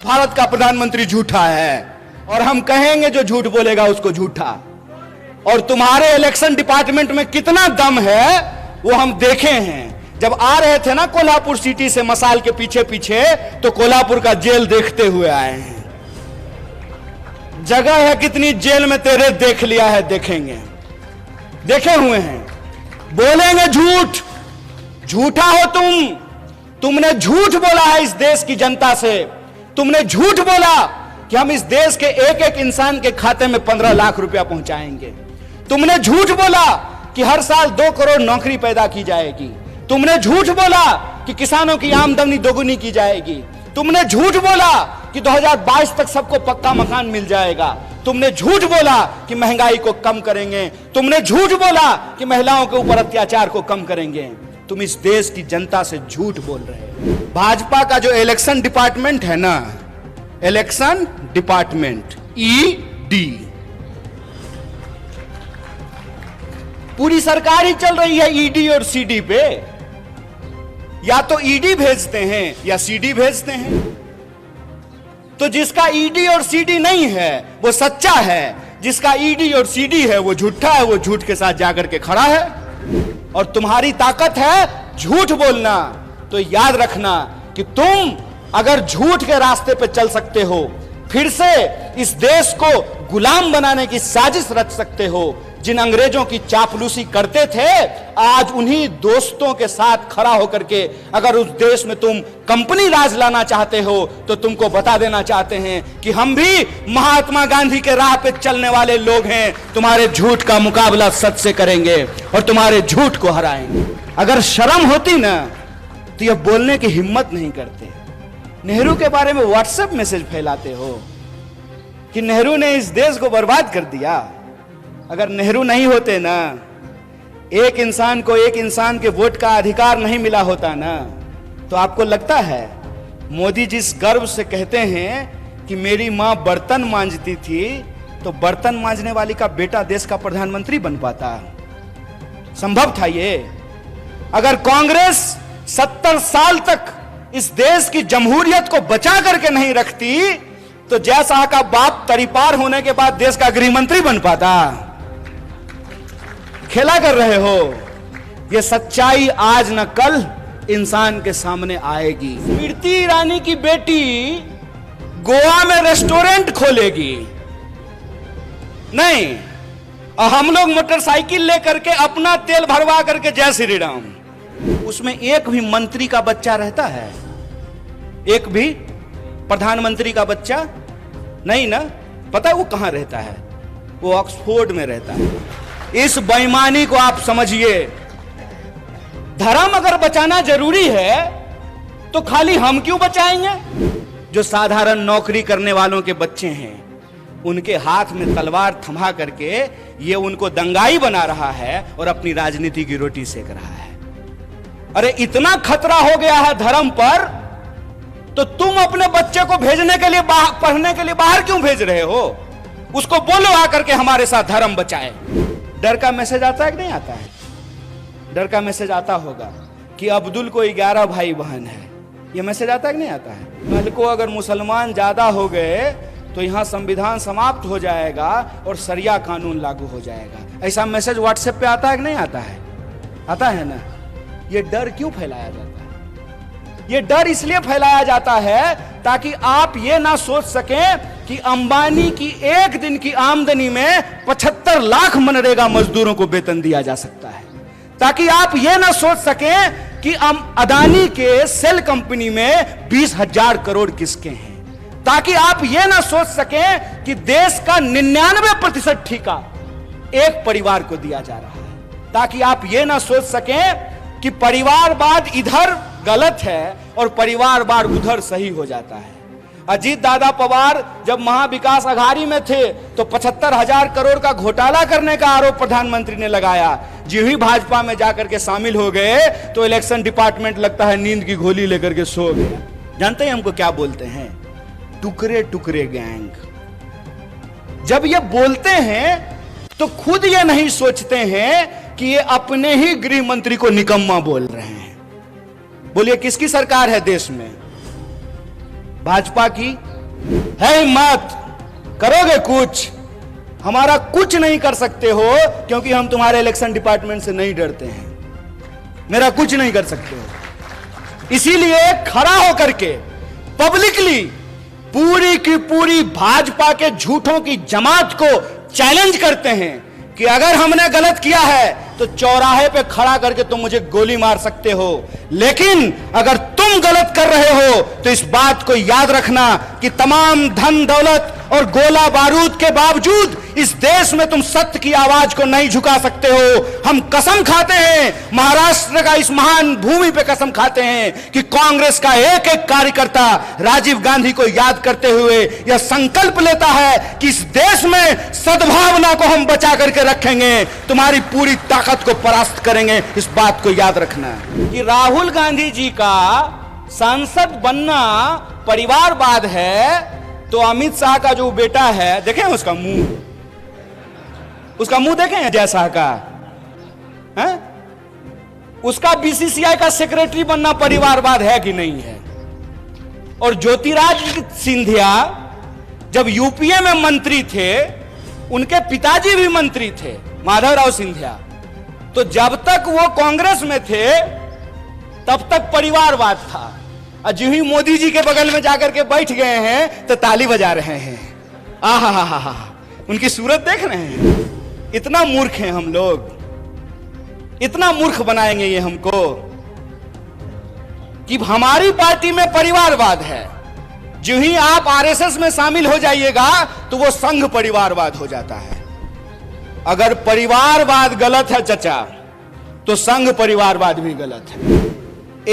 भारत का प्रधानमंत्री झूठा है और हम कहेंगे जो झूठ बोलेगा उसको झूठा। और तुम्हारे इलेक्शन डिपार्टमेंट में कितना दम है वो हम देखे हैं। जब आ रहे थे ना कोल्हापुर सिटी से मसाल के पीछे पीछे, तो कोल्हापुर का जेल देखते हुए आए हैं। जगह है कितनी जेल में तेरे, देख लिया है, देखेंगे, देखे हुए हैं। बोलेंगे झूठ, झूठा हो तुमने झूठ बोला है इस देश की जनता से। तुमने झूठ बोला कि हम इस देश के एक एक इंसान के खाते में 15 लाख रुपया पहुंचाएंगे। तुमने झूठ बोला कि हर साल 2 करोड़ नौकरी पैदा की जाएगी। तुमने झूठ बोला कि किसानों की आमदनी दोगुनी की जाएगी। तुमने झूठ बोला कि 2022 तक सबको पक्का मकान मिल जाएगा। तुमने झूठ बोला कि महंगाई को कम करेंगे। तुमने झूठ बोला कि महिलाओं के ऊपर अत्याचार को कम करेंगे। तुम इस देश की जनता से झूठ बोल रहे हो। भाजपा का जो इलेक्शन डिपार्टमेंट है ना, इलेक्शन डिपार्टमेंट ईडी, पूरी सरकार ही चल रही है ईडी और सीडी पे। या तो ईडी भेजते हैं या सीडी भेजते हैं। तो जिसका ईडी और सीडी नहीं है वो सच्चा है, जिसका ईडी और सीडी है वो झूठा है, वो झूठ के साथ जाकर के खड़ा है। और तुम्हारी ताकत है झूठ बोलना। तो याद रखना कि तुम अगर झूठ के रास्ते पे चल सकते हो, फिर से इस देश को गुलाम बनाने की साजिश रच सकते हो। जिन अंग्रेजों की चापलूसी करते थे, आज उन्हीं दोस्तों के साथ खड़ा होकर के अगर उस देश में तुम कंपनी राज लाना चाहते हो, तो तुमको बता देना चाहते हैं कि हम भी महात्मा गांधी के राह पे चलने वाले लोग हैं। तुम्हारे झूठ का मुकाबला सच से करेंगे और तुम्हारे झूठ को हराएंगे। अगर शर्म होती ना तो यह बोलने की हिम्मत नहीं करते। नेहरू के बारे में व्हाट्सएप मैसेज फैलाते हो कि नेहरू ने इस देश को बर्बाद कर दिया। अगर नेहरू नहीं होते ना, एक इंसान को एक इंसान के वोट का अधिकार नहीं मिला होता ना, तो आपको लगता है मोदी जिस गर्व से कहते हैं कि मेरी मां बर्तन मांजती थी, तो बर्तन मांजने वाली का बेटा देश का प्रधानमंत्री बन पाता? संभव था ये? अगर कांग्रेस 70 साल तक इस देश की जमहूरियत को बचा करके नहीं रखती, तो जयशाह का बाप तरीपार होने के बाद देश का गृह मंत्री बन पाता? खेला कर रहे हो। यह सच्चाई आज न कल इंसान के सामने आएगी। स्मृति ईरानी की बेटी गोवा में रेस्टोरेंट खोलेगी नहीं, और हम लोग मोटरसाइकिल लेकर के अपना तेल भरवा करके जय श्री राम। उसमें एक भी मंत्री का बच्चा रहता है? एक भी प्रधानमंत्री का बच्चा नहीं ना। पता है वो कहां रहता है? वो ऑक्सफोर्ड में रहता है। इस बेईमानी को आप समझिए। धर्म अगर बचाना जरूरी है तो खाली हम क्यों बचाएंगे? जो साधारण नौकरी करने वालों के बच्चे हैं, उनके हाथ में तलवार थमा करके ये उनको दंगाई बना रहा है और अपनी राजनीति की रोटी सेक रहा है। अरे इतना खतरा हो गया है धर्म पर, तो तुम अपने बच्चे को भेजने के लिए पढ़ने के लिए बाहर क्यों भेज रहे हो? उसको बोलो आकर के हमारे साथ धर्म बचाए। डर का मैसेज आता है कि नहीं आता है? डर का मैसेज आता होगा कि अब्दुल को 11 भाई बहन है। यह मैसेज आता है कि नहीं आता है? कल को अगर मुसलमान ज्यादा हो गए तो यहां संविधान समाप्त हो जाएगा और शरिया कानून लागू हो जाएगा। ऐसा मैसेज व्हाट्सएप पे आता है कि नहीं आता है? आता है ना। यह डर क्यों फैलाया जाता है? यह डर इसलिए फैलाया जाता है ताकि आप ये ना सोच सकें कि अंबानी की एक दिन की आमदनी में 75 लाख मनरेगा मजदूरों को वेतन दिया जा सकता है। ताकि आप ये ना सोच सकें कि अदानी के सेल कंपनी में 20,000 करोड़ किसके हैं। ताकि आप ये ना सोच सकें कि देश का 99% ठेका एक परिवार को दिया जा रहा है। ताकि आप ये ना सोच सकें कि परिवारवाद इधर गलत है और परिवारवाद उधर सही हो जाता है। अजीत दादा पवार जब महाविकास अघाड़ी में थे तो 75,000 करोड़ का घोटाला करने का आरोप प्रधानमंत्री ने लगाया। जो ही भाजपा में जाकर के शामिल हो गए तो इलेक्शन डिपार्टमेंट लगता है नींद की गोली लेकर के सो गया। जानते हैं हमको क्या बोलते हैं? टुकड़े टुकड़े गैंग। जब ये बोलते हैं तो खुद ये नहीं सोचते हैं कि ये अपने ही गृह मंत्री को निकम्मा बोल रहे हैं। बोलिए किसकी सरकार है देश में? भाजपा की है हिम्मत, करोगे कुछ? हमारा कुछ नहीं कर सकते हो, क्योंकि हम तुम्हारे इलेक्शन डिपार्टमेंट से नहीं डरते हैं। मेरा कुछ नहीं कर सकते हो। इसीलिए खड़ा होकर के पब्लिकली पूरी की पूरी भाजपा के झूठों की जमात को चैलेंज करते हैं कि अगर हमने गलत किया है तो चौराहे पे खड़ा करके तुम मुझे गोली मार सकते हो, लेकिन अगर तुम गलत कर रहे हो तो इस बात को याद रखना कि तमाम धन दौलत और गोला बारूद के बावजूद इस देश में तुम सत्य की आवाज को नहीं झुका सकते हो। हम कसम खाते हैं, महाराष्ट्र का इस महान भूमि पे कसम खाते हैं कि कांग्रेस का एक एक कार्यकर्ता राजीव गांधी को याद करते हुए यह संकल्प लेता है कि इस देश में सद्भावना को हम बचा करके रखेंगे, तुम्हारी पूरी ताकत को परास्त करेंगे। इस बात को याद रखना कि राहुल गांधी जी का सांसद बनना परिवारवाद है, तो अमित शाह का जो बेटा है, देखें उसका मुंह देखें जय शाह का है? उसका बीसीसीआई का सेक्रेटरी बनना परिवारवाद है कि नहीं है? और ज्योतिरादित्य सिंधिया जब यूपीए में मंत्री थे, उनके पिताजी भी मंत्री थे, माधवराव सिंधिया, तो जब तक वो कांग्रेस में थे तब तक परिवारवाद था, और जो ही मोदी जी के बगल में जाकर के बैठ गए हैं तो ताली बजा रहे हैं। आहा हा हा हा, उनकी सूरत देख रहे हैं। इतना मूर्ख हैं हम लोग, इतना मूर्ख बनाएंगे ये हमको कि हमारी पार्टी में परिवारवाद है। जो ही आप आरएसएस में शामिल हो जाइएगा तो वो संघ परिवारवाद हो जाता है। अगर परिवारवाद गलत है चचा, तो संघ परिवारवाद भी गलत है।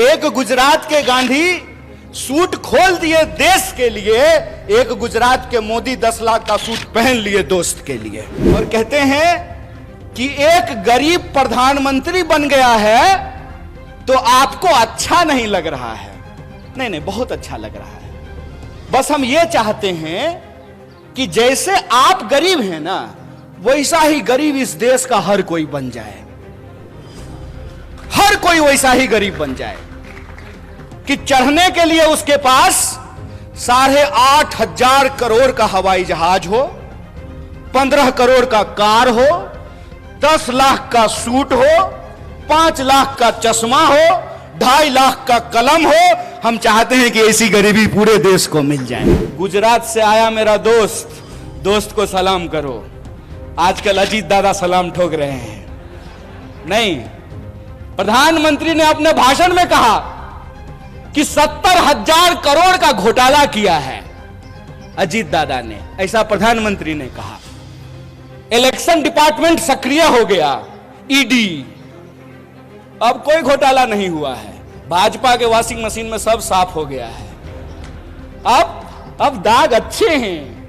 एक गुजरात के गांधी सूट खोल दिए देश के लिए, एक गुजरात के मोदी 10 लाख का सूट पहन लिए दोस्त के लिए, और कहते हैं कि एक गरीब प्रधानमंत्री बन गया है तो आपको अच्छा नहीं लग रहा है। नहीं नहीं, बहुत अच्छा लग रहा है। बस हम ये चाहते हैं कि जैसे आप गरीब हैं ना, वैसा ही गरीब इस देश का हर कोई बन जाए, हर कोई वैसा ही गरीब बन जाए कि चढ़ने के लिए उसके पास 8,500 करोड़ का हवाई जहाज हो, 15 करोड़ का कार हो, 10 लाख का सूट हो, 5 लाख का चश्मा हो, 2.5 लाख का कलम हो। हम चाहते हैं कि ऐसी गरीबी पूरे देश को मिल जाए। गुजरात से आया मेरा दोस्त को सलाम करो। आजकल अजीत दादा सलाम ठोक रहे हैं। नहीं, प्रधानमंत्री ने अपने भाषण में कहा कि 70,000 करोड़ का घोटाला किया है अजीत दादा ने, ऐसा प्रधानमंत्री ने कहा। इलेक्शन डिपार्टमेंट सक्रिय हो गया, ईडी। अब कोई घोटाला नहीं हुआ है, भाजपा के वॉशिंग मशीन में सब साफ हो गया है। अब दाग अच्छे हैं,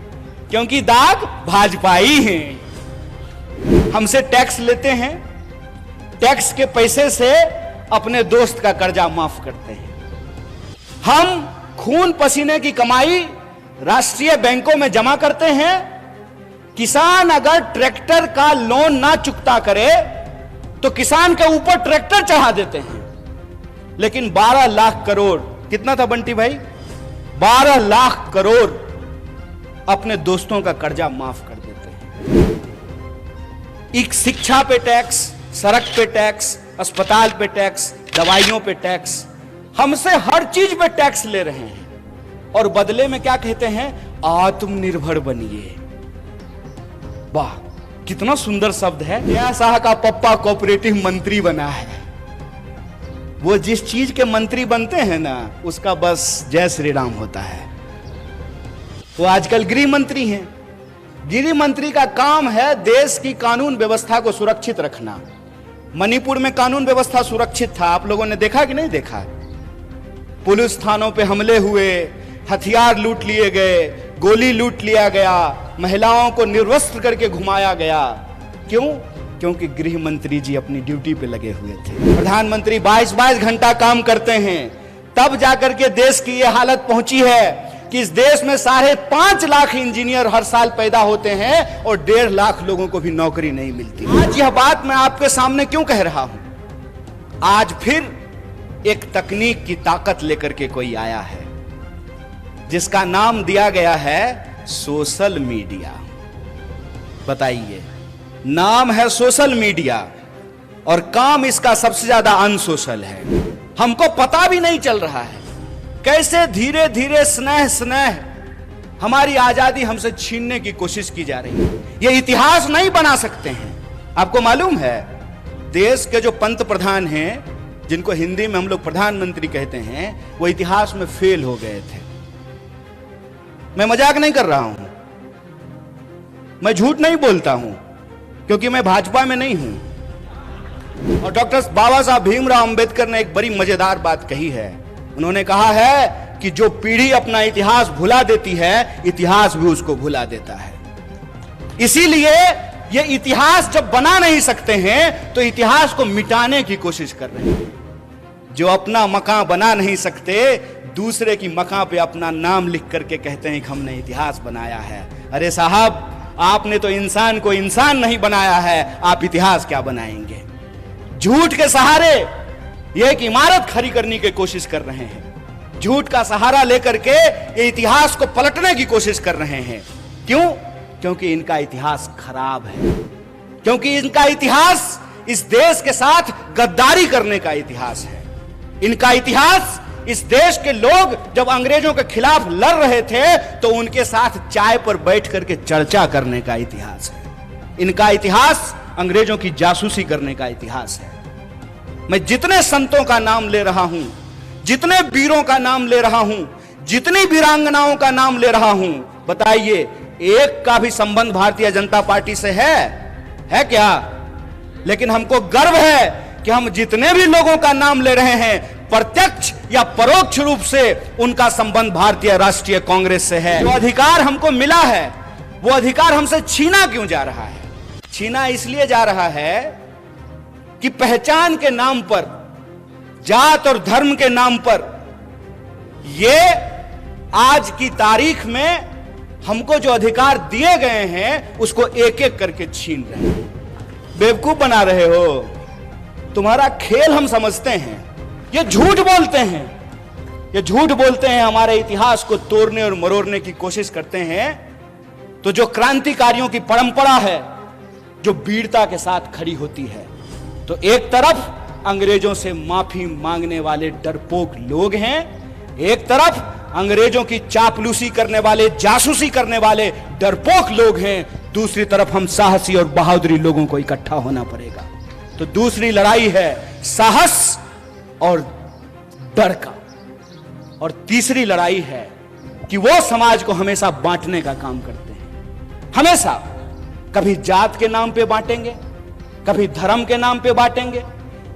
क्योंकि दाग भाजपाई हैं। हमसे टैक्स लेते हैं, टैक्स के पैसे से अपने दोस्त का कर्जा माफ करते हैं। हम खून पसीने की कमाई राष्ट्रीय बैंकों में जमा करते हैं। किसान अगर ट्रैक्टर का लोन ना चुकता करे तो किसान के ऊपर ट्रैक्टर चढ़ा देते हैं। लेकिन 12 लाख करोड़, कितना था बंटी भाई? 12 लाख करोड़ अपने दोस्तों का कर्जा माफ कर देते हैं। एक शिक्षा पे टैक्स, सड़क पे टैक्स, अस्पताल पे टैक्स, दवाइयों पे टैक्स, हमसे हर चीज पे टैक्स ले रहे हैं। और बदले में क्या कहते हैं? आत्मनिर्भर बनिए। वाह, कितना सुंदर शब्द है। जय शाह का पप्पा कोऑपरेटिव मंत्री बना है। वो जिस चीज के मंत्री बनते हैं ना, उसका बस जय श्री राम होता है। वो आजकल गृह मंत्री हैं। गृह मंत्री का काम है देश की कानून व्यवस्था को सुरक्षित रखना। मणिपुर में कानून व्यवस्था सुरक्षित था, आप लोगों ने देखा कि नहीं देखा? पुलिस थानों पे हमले हुए, हथियार लूट लिए गए, गोली लूट लिया गया, महिलाओं को निर्वस्त्र करके घुमाया गया। क्यों? क्योंकि गृह मंत्री जी अपनी ड्यूटी पे लगे हुए थे। प्रधानमंत्री 22-22 घंटा काम करते हैं, तब जाकर के देश की यह हालत पहुंची है कि इस देश में 5.5 लाख इंजीनियर हर साल पैदा होते हैं और 1.5 लाख लोगों को भी नौकरी नहीं मिलती। आज यह बात मैं आपके सामने क्यों कह रहा हूं? आज फिर एक तकनीक की ताकत लेकर के कोई आया है। जिसका नाम दिया गया है सोशल मीडिया। बताइए, नाम है सोशल मीडिया और काम इसका सबसे ज्यादा अनसोशल है। हमको पता भी नहीं चल रहा है कैसे धीरे धीरे स्नेह स्नेह हमारी आजादी हमसे छीनने की कोशिश की जा रही है। ये इतिहास नहीं बना सकते हैं। आपको मालूम है, देश के जो पंत प्रधान हैं, जिनको हिंदी में हम लोग प्रधानमंत्री कहते हैं, वो इतिहास में फेल हो गए थे। मैं मजाक नहीं कर रहा हूं, मैं झूठ नहीं बोलता हूं, क्योंकि मैं भाजपा में नहीं हूं। और डॉक्टर बाबा साहब भीमराव अंबेडकर ने एक बड़ी मजेदार बात कही है। उन्होंने कहा है कि जो पीढ़ी अपना इतिहास भुला देती है, इतिहास भी उसको भुला देता है। इसीलिए ये इतिहास जब बना नहीं सकते हैं तो इतिहास को मिटाने की कोशिश कर रहे हैं। जो अपना मकान बना नहीं सकते, दूसरे की मकान पे अपना नाम लिख करके कहते हैं कि हमने इतिहास बनाया है। अरे साहब, आपने तो इंसान को इंसान नहीं बनाया है, आप इतिहास क्या बनाएंगे? झूठ के सहारे ये एक इमारत खड़ी करने की कोशिश कर रहे हैं। झूठ का सहारा लेकर के ये इतिहास को पलटने की कोशिश कर रहे हैं। क्यों? क्योंकि इनका इतिहास खराब है, क्योंकि इनका इतिहास इस देश के साथ गद्दारी करने का इतिहास है। इनका इतिहास इस देश के लोग जब अंग्रेजों के खिलाफ लड़ रहे थे तो उनके साथ चाय पर बैठ करके चर्चा करने का इतिहास है। इनका इतिहास अंग्रेजों की जासूसी करने का इतिहास है। मैं जितने संतों का नाम ले रहा हूं, जितने वीरों का नाम ले रहा हूं, जितनी वीरांगनाओं का नाम ले रहा हूं, बताइए एक का भी संबंध भारतीय जनता पार्टी से है क्या? लेकिन हमको गर्व है कि हम जितने भी लोगों का नाम ले रहे हैं, प्रत्यक्ष या परोक्ष रूप से उनका संबंध भारतीय राष्ट्रीय कांग्रेस से है। जो अधिकार हमको मिला है, वो अधिकार हमसे छीना क्यों जा रहा है? छीना इसलिए जा रहा है कि पहचान के नाम पर, जात और धर्म के नाम पर, ये आज की तारीख में हमको जो अधिकार दिए गए हैं उसको एक एक करके छीन रहे हैं। बेवकूफ बना रहे हो। तुम्हारा खेल हम समझते हैं। ये झूठ बोलते हैं, ये झूठ बोलते हैं, हमारे इतिहास को तोड़ने और मरोड़ने की कोशिश करते हैं। तो जो क्रांतिकारियों की परंपरा है, जो वीरता के साथ खड़ी होती है, तो एक तरफ अंग्रेजों से माफी मांगने वाले डरपोक लोग हैं, एक तरफ अंग्रेजों की चापलूसी करने वाले, जासूसी करने वाले डरपोक लोग हैं, दूसरी तरफ हम साहसी और बहादुरी लोगों को इकट्ठा होना पड़ेगा। तो दूसरी लड़ाई है साहस और डर का, और तीसरी लड़ाई है कि वो समाज को हमेशा बांटने का काम करते हैं। हमेशा कभी जात के नाम पे बांटेंगे, कभी धर्म के नाम पे बांटेंगे।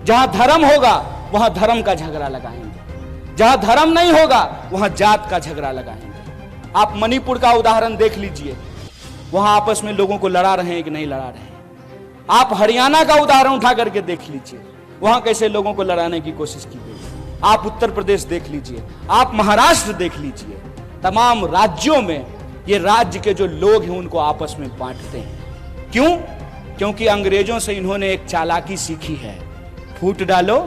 जहां धर्म होगा वहां धर्म का झगड़ा लगाएंगे, जहां धर्म नहीं होगा वहां जात का झगड़ा लगाएंगे। आप मणिपुर का उदाहरण देख लीजिए, वहां आपस में लोगों को लड़ा रहे हैं कि नहीं लड़ा रहे हैं। आप हरियाणा का उदाहरण उठा करके देख लीजिए, वहां कैसे लोगों को लड़ाने की कोशिश की गई। आप उत्तर प्रदेश देख लीजिए, आप महाराष्ट्र देख लीजिए। तमाम राज्यों में ये राज्य के जो लोग हैं उनको आपस में बांटते हैं। क्यों? क्योंकि अंग्रेजों से इन्होंने एक चालाकी सीखी है, फूट डालो,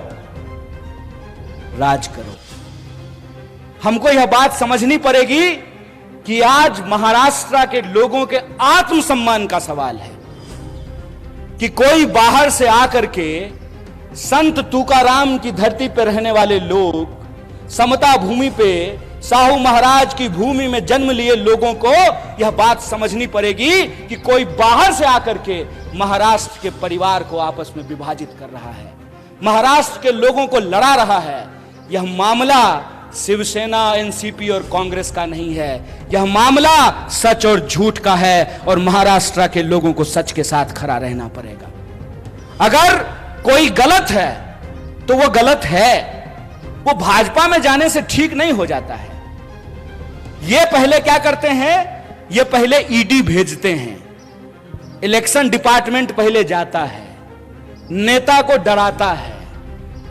राज करो। हमको यह बात समझनी पड़ेगी कि आज महाराष्ट्र के लोगों के आत्मसम्मान का सवाल है कि कोई बाहर से आकर के संत तुकाराम की धरती पर रहने वाले लोग, समता भूमि पे साहू महाराज की भूमि में जन्म लिए लोगों को यह बात समझनी पड़ेगी कि कोई बाहर से आकर के महाराष्ट्र के परिवार को आपस में विभाजित कर रहा है, महाराष्ट्र के लोगों को लड़ा रहा है। यह मामला शिवसेना, एनसीपी और कांग्रेस का नहीं है, यह मामला सच और झूठ का है, और महाराष्ट्र के लोगों को सच के साथ खड़ा रहना पड़ेगा। अगर कोई गलत है तो वो गलत है, वो भाजपा में जाने से ठीक नहीं हो जाता है। ये पहले क्या करते हैं, ये पहले ईडी भेजते हैं, इलेक्शन डिपार्टमेंट पहले जाता है, नेता को डराता है।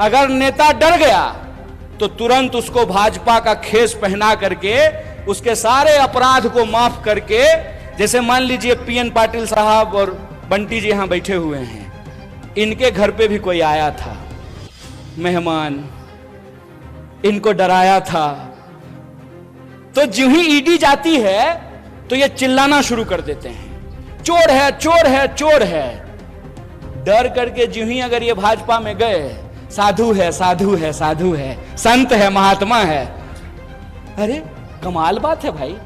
अगर नेता डर गया तो तुरंत उसको भाजपा का खेस पहना करके उसके सारे अपराध को माफ करके, जैसे मान लीजिए पीएन पाटिल साहब और बंटी जी यहां बैठे हुए हैं, इनके घर पे भी कोई आया था मेहमान, इनको डराया था, तो जो ही ईडी जाती है तो ये चिल्लाना शुरू कर देते हैं, चोर है, चोर है, चोर है। डर करके जो ही अगर ये भाजपा में गए, साधु है, साधु है, साधु है, संत है, महात्मा है। अरे कमाल बात है भाई।